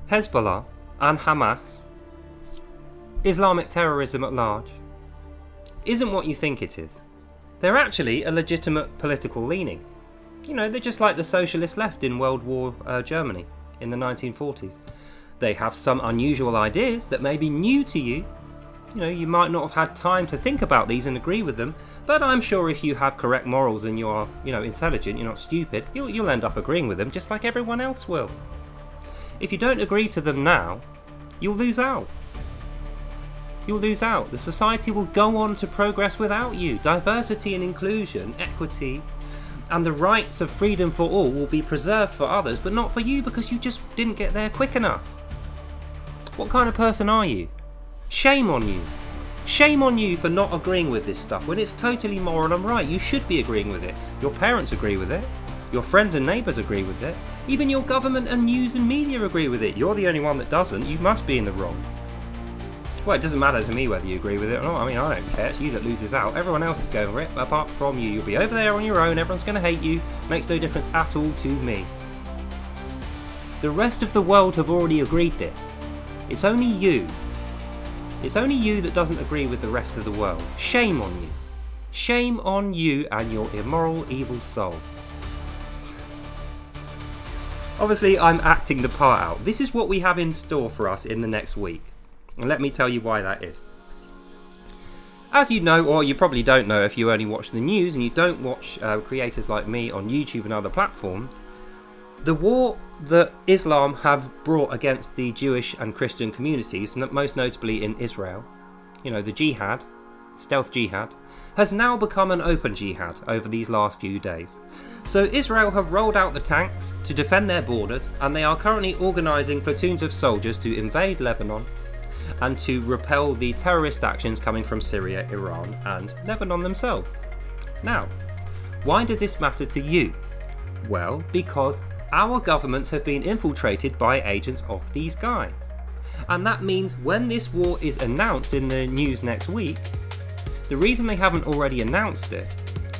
Hezbollah and Hamas, Islamic terrorism at large, isn't what you think it is. They're actually a legitimate political leaning. You know, they're just like the socialist left in World War Germany in the 1940s. They have some unusual ideas that may be new to you. You know, you might not have had time to think about these and agree with them, but I'm sure if you have correct morals and you're, intelligent, you're not stupid, you'll end up agreeing with them just like everyone else will. If you don't agree to them now, you'll lose out. You'll lose out. The society will go on to progress without you. Diversity and inclusion, equity, and the rights of freedom for all will be preserved for others, but not for you because you just didn't get there quick enough. What kind of person are you? Shame on you. Shame on you for not agreeing with this stuff when it's totally moral and right. You should be agreeing with it. Your parents agree with it. Your friends and neighbours agree with it. Even your government and news and media agree with it. You're the only one that doesn't. You must be in the wrong. Well, it doesn't matter to me whether you agree with it or not. I mean, I don't care. It's you that loses out. Everyone else is going for it, apart from you. You'll be over there on your own. Everyone's going to hate you. Makes no difference at all to me. The rest of the world have already agreed this. It's only you. It's only you that doesn't agree with the rest of the world. Shame on you. Shame on you and your immoral, evil soul. Obviously, I'm acting the part out. This is what we have in store for us in the next week. And let me tell you why that is. As you know, or you probably don't know if you only watch the news and you don't watch creators like me on YouTube and other platforms, the war that Islam have brought against the Jewish and Christian communities, most notably in Israel, the jihad, stealth jihad, has now become an open jihad over these last few days. So Israel have rolled out the tanks to defend their borders, and they are currently organising platoons of soldiers to invade Lebanon and to repel the terrorist actions coming from Syria, Iran and Lebanon themselves. Now, why does this matter to you? Well, because our governments have been infiltrated by agents of these guys. And that means when this war is announced in the news next week, the reason they haven't already announced it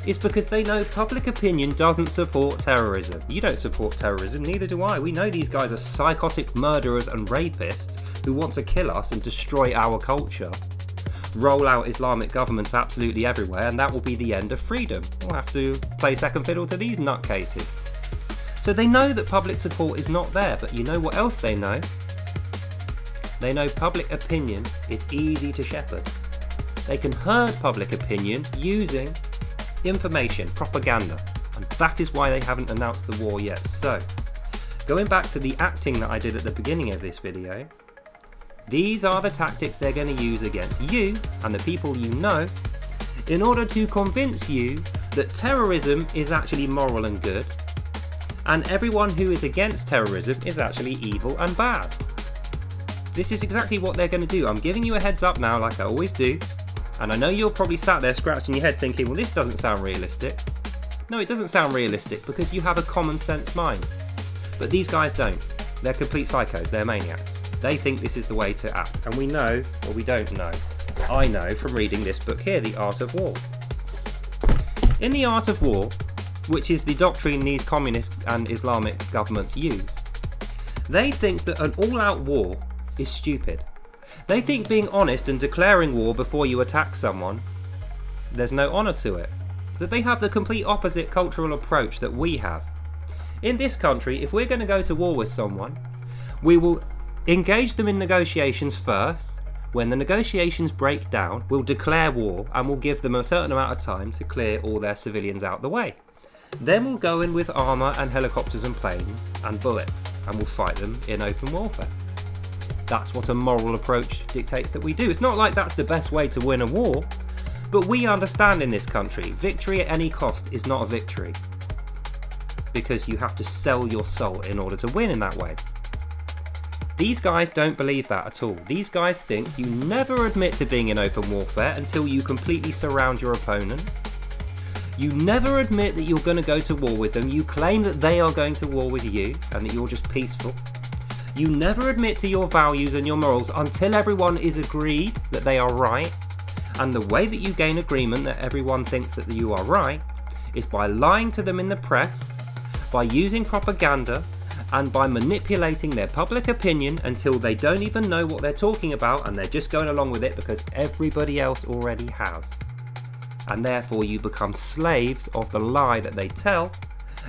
is because they know public opinion doesn't support terrorism. You don't support terrorism, neither do I. We know these guys are psychotic murderers and rapists who want to kill us and destroy our culture. Roll out Islamic governments absolutely everywhere, and that will be the end of freedom. We'll have to play second fiddle to these nutcases. So they know that public support is not there, but you know what else they know? They know public opinion is easy to shepherd. They can herd public opinion using information, propaganda, and that is why they haven't announced the war yet. So, going back to the acting that I did at the beginning of this video, these are the tactics they're going to use against you and the people you know in order to convince you that terrorism is actually moral and good, and everyone who is against terrorism is actually evil and bad. This is exactly what they're going to do. I'm giving you a heads up now, like I always do. And I know you're probably sat there scratching your head thinking, well, this doesn't sound realistic. No, it doesn't sound realistic because you have a common sense mind. But these guys don't. They're complete psychos. They're maniacs. They think this is the way to act. And we know, or we don't know. I know from reading this book here, The Art of War. In The Art of War, which is the doctrine these communist and Islamic governments use, they think that an all-out war is stupid. They think being honest and declaring war before you attack someone, there's no honour to it. That they have the complete opposite cultural approach that we have. In this country, if we're going to go to war with someone, we will engage them in negotiations first. When the negotiations break down, we'll declare war and we'll give them a certain amount of time to clear all their civilians out the way. Then we'll go in with armour and helicopters and planes and bullets and we'll fight them in open warfare. That's what a moral approach dictates that we do. It's not like that's the best way to win a war, but we understand in this country, victory at any cost is not a victory. Because you have to sell your soul in order to win in that way. These guys don't believe that at all. These guys think you never admit to being in open warfare until you completely surround your opponent. You never admit that you're going to go to war with them. You claim that they are going to war with you and that you're just peaceful. You never admit to your values and your morals until everyone is agreed that they are right. And the way that you gain agreement that everyone thinks that you are right is by lying to them in the press, by using propaganda, and by manipulating their public opinion until they don't even know what they're talking about and they're just going along with it because everybody else already has. And therefore you become slaves of the lie that they tell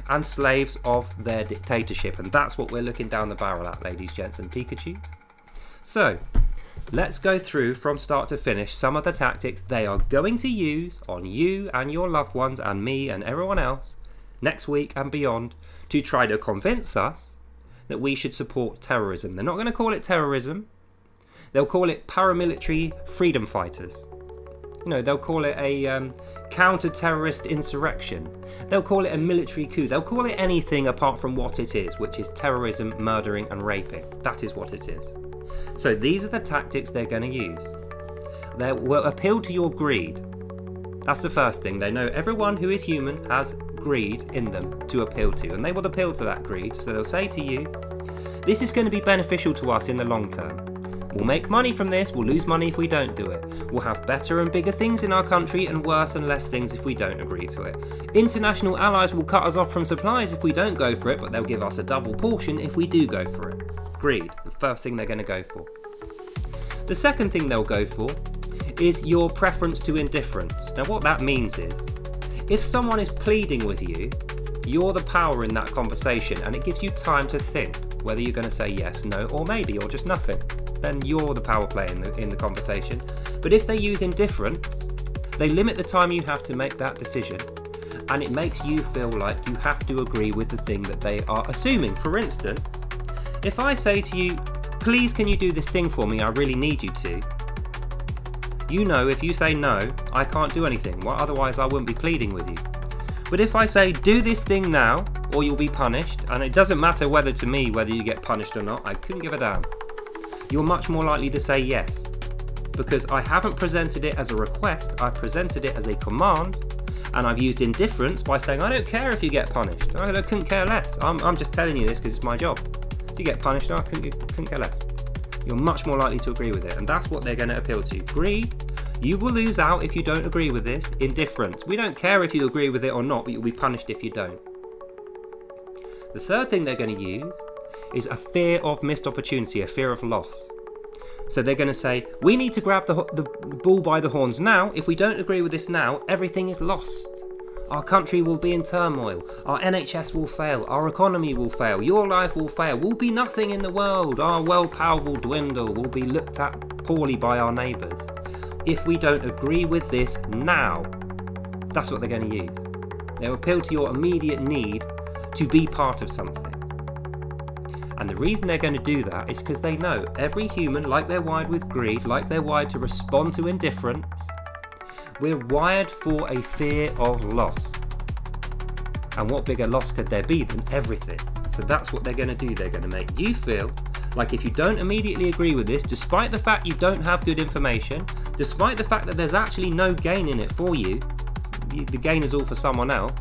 and slaves of their dictatorship. And that's what we're looking down the barrel at, ladies, gents and Pikachus. So let's go through from start to finish some of the tactics they are going to use on you and your loved ones and me and everyone else next week and beyond to try to convince us that we should support terrorism. They're not going to call it terrorism. They'll call it paramilitary freedom fighters. You know, they'll call it a counter-terrorist insurrection. They'll call it a military coup. They'll call it anything apart from what it is, which is terrorism, murdering and raping. That is what it is. So these are the tactics they're going to use. They will appeal to your greed. That's the first thing. They know everyone who is human has greed in them to appeal to, and they will appeal to that greed. So they'll say to you, this is going to be beneficial to us in the long term. We'll make money from this, we'll lose money if we don't do it. We'll have better and bigger things in our country and worse and less things if we don't agree to it. International allies will cut us off from supplies if we don't go for it, but they'll give us a double portion if we do go for it. Greed, the first thing they're going to go for. The second thing they'll go for is your preference to indifference. Now what that means is, if someone is pleading with you, you're the power in that conversation and it gives you time to think whether you're going to say yes, no or maybe or just nothing. Then you're the power player in the conversation. But if they use indifference, they limit the time you have to make that decision and it makes you feel like you have to agree with the thing that they are assuming. For instance, if I say to you, please can you do this thing for me, I really need you to, you know if you say no, I can't do anything, well, otherwise I wouldn't be pleading with you. But if I say do this thing now or you'll be punished, and it doesn't matter whether to me whether you get punished or not, I couldn't give a damn, you're much more likely to say yes. Because I haven't presented it as a request, I've presented it as a command, and I've used indifference by saying I don't care if you get punished, I couldn't care less, I'm just telling you this because it's my job. If you get punished, I couldn't care less. You're much more likely to agree with it, and that's what they're going to appeal to. Greed, you will lose out if you don't agree with this. Indifference, we don't care if you agree with it or not, but you'll be punished if you don't. The third thing they're going to use is a fear of missed opportunity, a fear of loss. So they're going to say, we need to grab the bull by the horns now. If we don't agree with this now, everything is lost. Our country will be in turmoil, our NHS will fail, our economy will fail, your life will fail, we'll be nothing in the world, our world power will dwindle, we'll be looked at poorly by our neighbours. If we don't agree with this now, that's what they're going to use. They'll appeal to your immediate need to be part of something. And the reason they're going to do that is because they know every human, like they're wired with greed, like they're wired to respond to indifference, we're wired for a fear of loss. And what bigger loss could there be than everything? So that's what they're going to do. They're going to make you feel like if you don't immediately agree with this, despite the fact you don't have good information, despite the fact that there's actually no gain in it for you, the gain is all for someone else,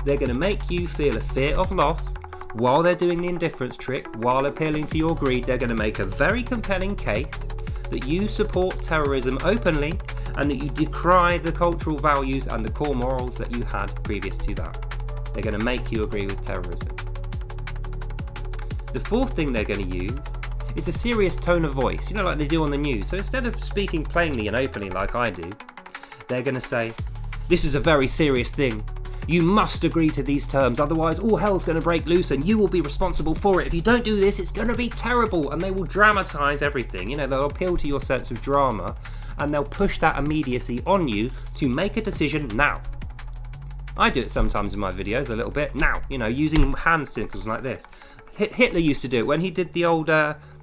they're going to make you feel a fear of loss while they're doing the indifference trick, while appealing to your greed. They're going to make a very compelling case that you support terrorism openly and that you decry the cultural values and the core morals that you had previous to that. They're going to make you agree with terrorism. The fourth thing they're going to use is a serious tone of voice, you know, like they do on the news. So instead of speaking plainly and openly like I do, they're going to say, this is a very serious thing. You must agree to these terms, otherwise all hell's going to break loose and you will be responsible for it. If you don't do this, it's going to be terrible. And they will dramatise everything. You know, they'll appeal to your sense of drama and they'll push that immediacy on you to make a decision now. I do it sometimes in my videos a little bit now, you know, using hand signals like this. Hitler used to do it when he did the old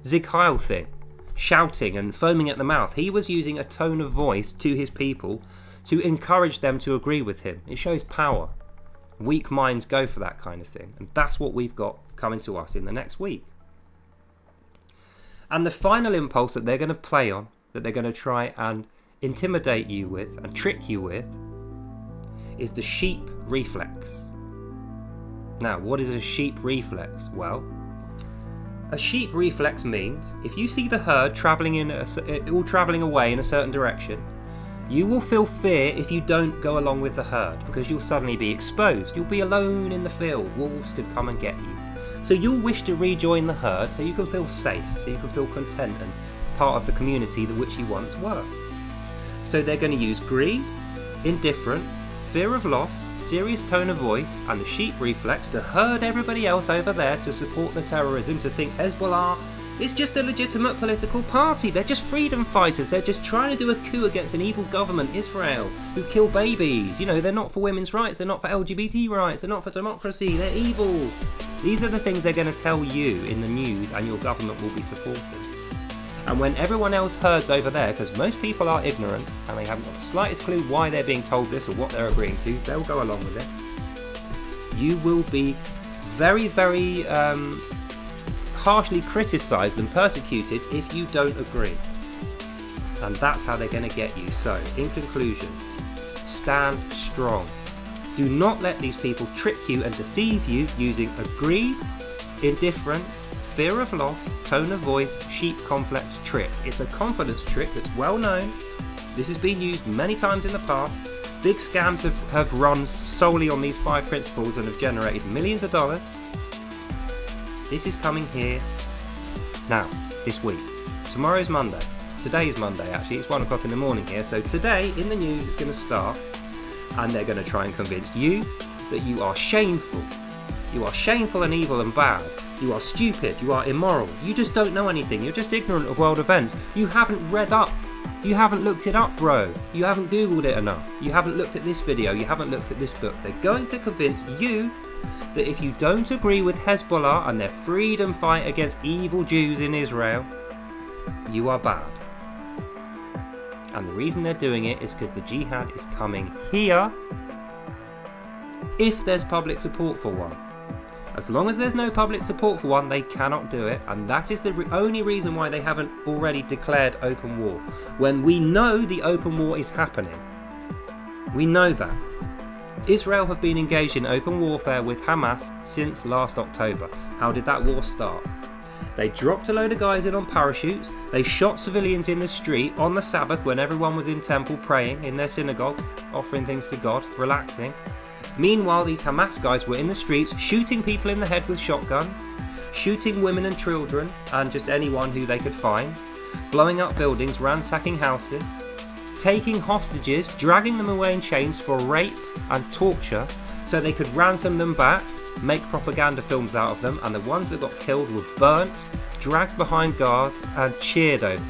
Sieg Heil thing, shouting and foaming at the mouth. He was using a tone of voice to his people to encourage them to agree with him. It shows power. Weak minds go for that kind of thing, and that's what we've got coming to us in the next week. And the final impulse that they're going to play on, that they're going to try and intimidate you with and trick you with, is the sheep reflex. Now, what is a sheep reflex? Well, a sheep reflex means if you see the herd all travelling away in a certain direction, you will feel fear if you don't go along with the herd, because you'll suddenly be exposed. You'll be alone in the field. Wolves could come and get you. So you'll wish to rejoin the herd so you can feel safe, so you can feel content and part of the community that which you once were. So they're going to use greed, indifference, fear of loss, serious tone of voice and the sheep reflex to herd everybody else over there to support the terrorism, to think Hezbollah is just a legitimate political party. They're just freedom fighters. They're just trying to do a coup against an evil government, Israel, who kill babies. You know, they're not for women's rights. They're not for LGBT rights. They're not for democracy. They're evil. These are the things they're going to tell you in the news, and your government will be supported. And when everyone else herds over there, because most people are ignorant and they haven't got the slightest clue why they're being told this or what they're agreeing to, they'll go along with it. You will be very, very harshly criticised and persecuted if you don't agree. And that's how they're going to get you. So, in conclusion, stand strong. Do not let these people trick you and deceive you using a greed, indifference, fear of loss, tone of voice, sheep complex trick. It's a confidence trick that's well known. This has been used many times in the past. Big scams have run solely on these 5 principles and have generated millions of dollars. This is coming here now, this week. Tomorrow's Monday. Today's Monday, actually. It's 1 o'clock in the morning here. So today, in the news, it's going to start. And they're going to try and convince you that you are shameful. You are shameful and evil and bad. You are stupid. You are immoral. You just don't know anything. You're just ignorant of world events. You haven't read up. You haven't looked it up, bro. You haven't Googled it enough. You haven't looked at this video. You haven't looked at this book. They're going to convince you that if you don't agree with Hezbollah and their freedom fight against evil Jews in Israel, you are bad. And the reason they're doing it is because the jihad is coming here if there's public support for one. As long as there's no public support for one, they cannot do it, and that is the only reason why they haven't already declared open war. When we know the open war is happening, we know that. Israel have been engaged in open warfare with Hamas since last October. How did that war start? They dropped a load of guys in on parachutes, they shot civilians in the street on the Sabbath when everyone was in temple praying in their synagogues, offering things to God, relaxing. Meanwhile, these Hamas guys were in the streets shooting people in the head with shotguns, shooting women and children and just anyone who they could find, blowing up buildings, ransacking houses, taking hostages, dragging them away in chains for rape and torture so they could ransom them back, make propaganda films out of them, and the ones that got killed were burnt, dragged behind guards and cheered over.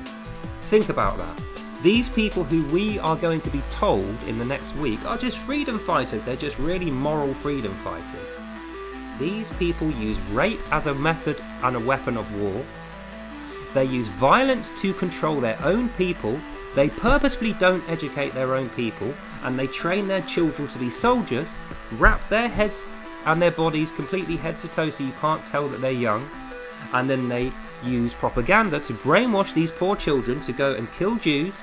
Think about that. These people who we are going to be told in the next week are just freedom fighters. They're just really moral freedom fighters. These people use rape as a method and a weapon of war. They use violence to control their own people. They purposefully don't educate their own people, and they train their children to be soldiers, wrap their heads and their bodies completely head to toe so you can't tell that they're young, and then they use propaganda to brainwash these poor children to go and kill Jews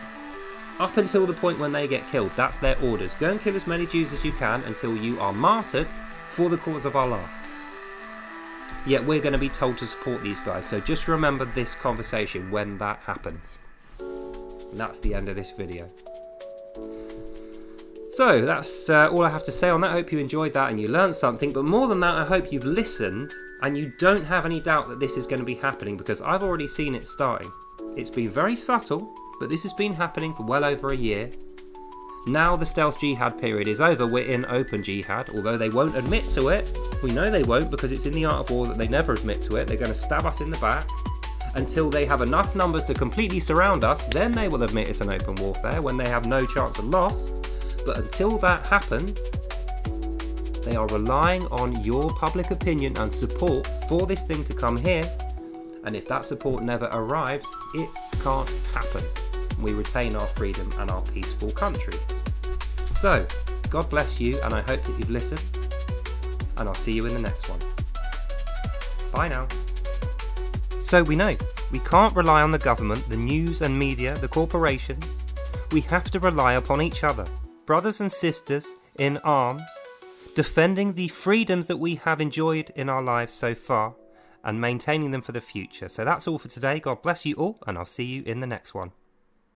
up until the point when they get killed. That's their orders. Go and kill as many Jews as you can until you are martyred for the cause of Allah. Yet we're going to be told to support these guys, so just remember this conversation when that happens. And that's the end of this video. So that's all I have to say on that. I hope you enjoyed that and you learned something, but more than that, I hope you've listened and you don't have any doubt that this is going to be happening, because I've already seen it starting. It's been very subtle, but this has been happening for well over a year. Now the stealth jihad period is over, we're in open jihad, although they won't admit to it. We know they won't, because it's in the art of war that they never admit to it. They're going to stab us in the back until they have enough numbers to completely surround us. Then they will admit it's an open warfare when they have no chance of loss. But until that happens, they are relying on your public opinion and support for this thing to come here. And if that support never arrives, it can't happen. We retain our freedom and our peaceful country. So, God bless you, and I hope that you've listened. And I'll see you in the next one. Bye now. So we know, we can't rely on the government, the news and media, the corporations. We have to rely upon each other. Brothers and sisters in arms, defending the freedoms that we have enjoyed in our lives so far and maintaining them for the future. So that's all for today. God bless you all, and I'll see you in the next one.